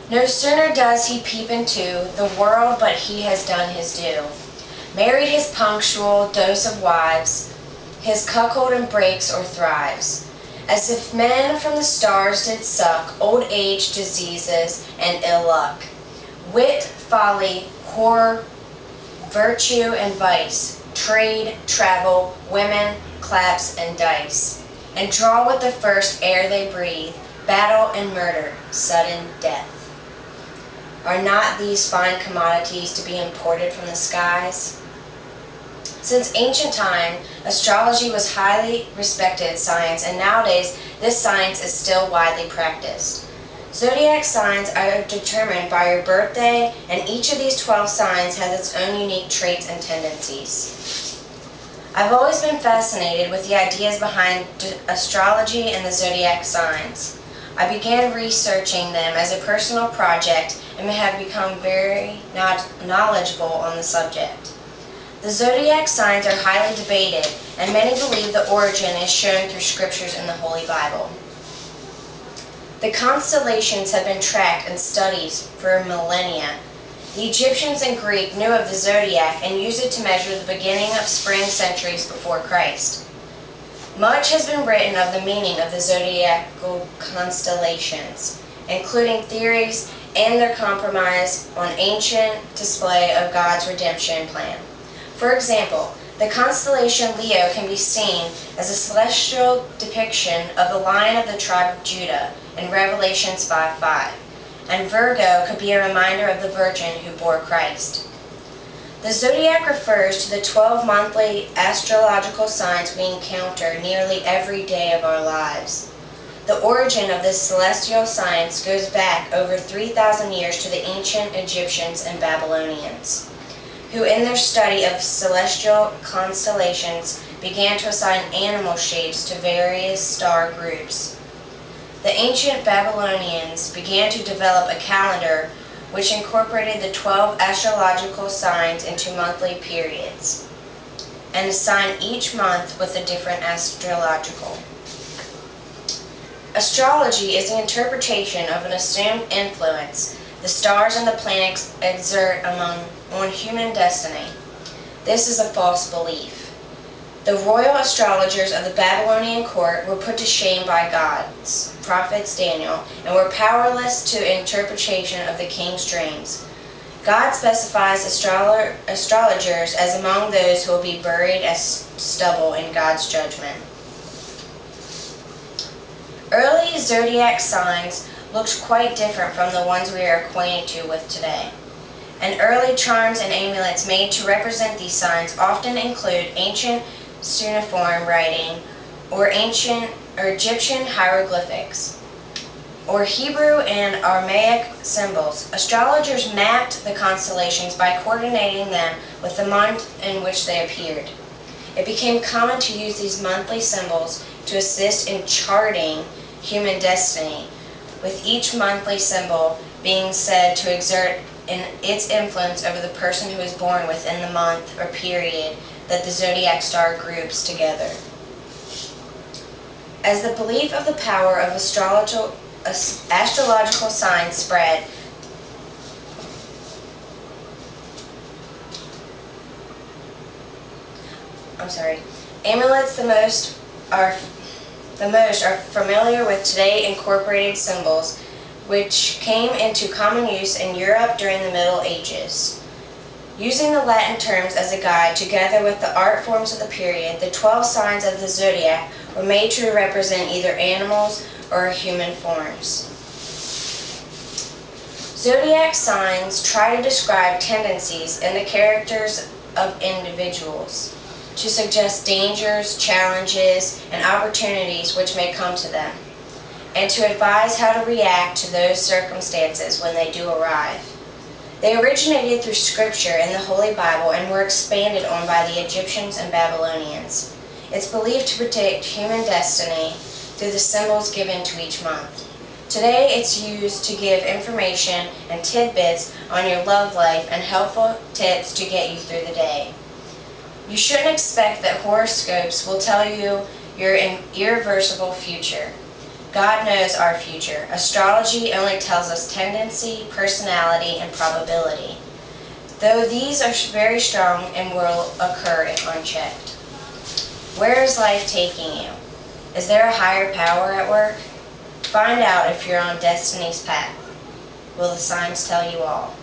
No sooner does he peep into the world, but he has done his due. Married his punctual dose of wives, his cuckold and breaks or thrives. As if men from the stars did suck old age, diseases, and ill luck. Wit, folly, horror, virtue, and vice, trade, travel, women, claps, and dice, and draw with the first air they breathe, battle and murder, sudden death. Are not these fine commodities to be imported from the skies? Since ancient time, astrology was highly respected science, and nowadays this science is still widely practiced. Zodiac signs are determined by your birthday, and each of these 12 signs has its own unique traits and tendencies. I've always been fascinated with the ideas behind astrology and the zodiac signs. I began researching them as a personal project and have become very knowledgeable on the subject. The zodiac signs are highly debated, and many believe the origin is shown through scriptures in the Holy Bible. The constellations have been tracked and studied for millennia. The Egyptians and Greek knew of the zodiac and used it to measure the beginning of spring centuries before Christ. Much has been written of the meaning of the zodiacal constellations, including theories and their compromise on ancient display of God's redemption plan. For example, the constellation Leo can be seen as a celestial depiction of the Lion of the tribe of Judah in Revelations 5:5, and Virgo could be a reminder of the Virgin who bore Christ. The zodiac refers to the 12 monthly astrological signs we encounter nearly every day of our lives. The origin of this celestial science goes back over 3,000 years to the ancient Egyptians and Babylonians, who in their study of celestial constellations began to assign animal shapes to various star groups. The ancient Babylonians began to develop a calendar which incorporated the 12 astrological signs into monthly periods, and assigned each month with a different astrological. Astrology is the interpretation of an assumed influence the stars and the planets exert on human destiny. This is a false belief. The royal astrologers of the Babylonian court were put to shame by God's prophets Danielle and were powerless to interpretation of the king's dreams. God specifies astrologers as among those who will be buried as stubble in God's judgment. Early zodiac signs looked quite different from the ones we are acquainted with today. And early charms and amulets made to represent these signs often include ancient cuneiform writing or ancient or Egyptian hieroglyphics, or Hebrew and Aramaic symbols. Astrologers mapped the constellations by coordinating them with the month in which they appeared. It became common to use these monthly symbols to assist in charting human destiny, with each monthly symbol being said to exert its influence over the person who is born within the month or period that the zodiac star groups together. As the belief of the power of astrological signs spread, amulets the most are familiar with today incorporated symbols, which came into common use in Europe during the Middle Ages. Using the Latin terms as a guide, together with the art forms of the period, the 12 signs of the zodiac were made to represent either animals or human forms. Zodiac signs try to describe tendencies in the characters of individuals, to suggest dangers, challenges, and opportunities which may come to them, and to advise how to react to those circumstances when they do arrive. They originated through scripture in the Holy Bible and were expanded on by the Egyptians and Babylonians. It's believed to predict human destiny through the symbols given to each month. Today it's used to give information and tidbits on your love life and helpful tips to get you through the day. You shouldn't expect that horoscopes will tell you your irreversible future. God knows our future. Astrology only tells us tendency, personality, and probability, though these are very strong and will occur if unchecked. Where is life taking you? Is there a higher power at work? Find out if you're on destiny's path. Will the signs tell you all?